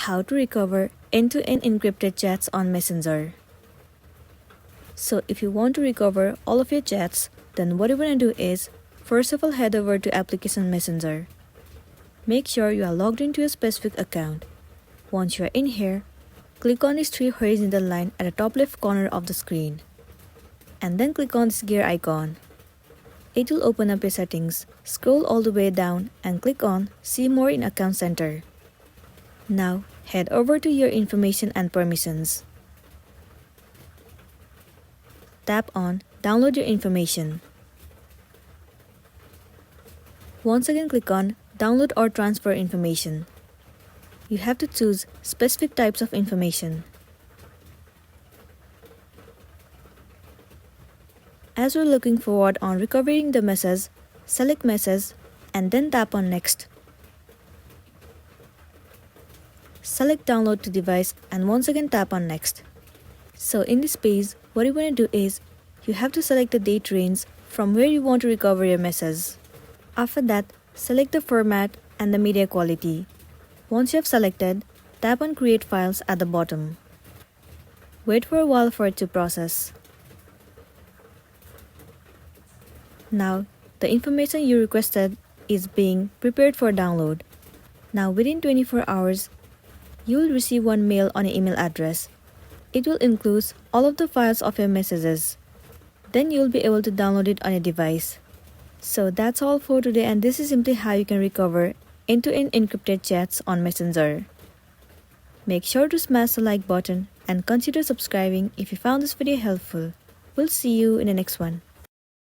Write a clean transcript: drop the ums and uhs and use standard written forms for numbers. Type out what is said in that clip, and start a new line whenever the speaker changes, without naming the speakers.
How to recover end-to-end encrypted chats on Messenger. So if you want to recover all of your chats, then what you want to do is, first of all, head over to application Messenger. Make sure you are logged into a specific account. Once you are in here, click on this three horizontal line at the top left corner of the screen. And then click on this gear icon. It will open up your settings. Scroll all the way down and click on See More in Account Center. Now, head over to your information and permissions. Tap on Download Your Information. Once again, click on Download or Transfer Information. You have to choose specific types of information. As we're looking forward on recovering the message, select Message and then tap on Next. Select Download to device and once again tap on Next. So in this page, what you want to do is, you have to select the date range from where you want to recover your message. After that, select the format and the media quality. Once you have selected, tap on Create Files at the bottom. Wait for a while for it to process. Now, the information you requested is being prepared for download. Now within 24 hours, you will receive one mail on your email address. It will include all of the files of your messages. Then you'll be able to download it on your device. So that's all for today, and this is simply how you can recover end-to-end encrypted chats on Messenger. Make sure to smash the like button and consider subscribing if you found this video helpful. We'll see you in the next one.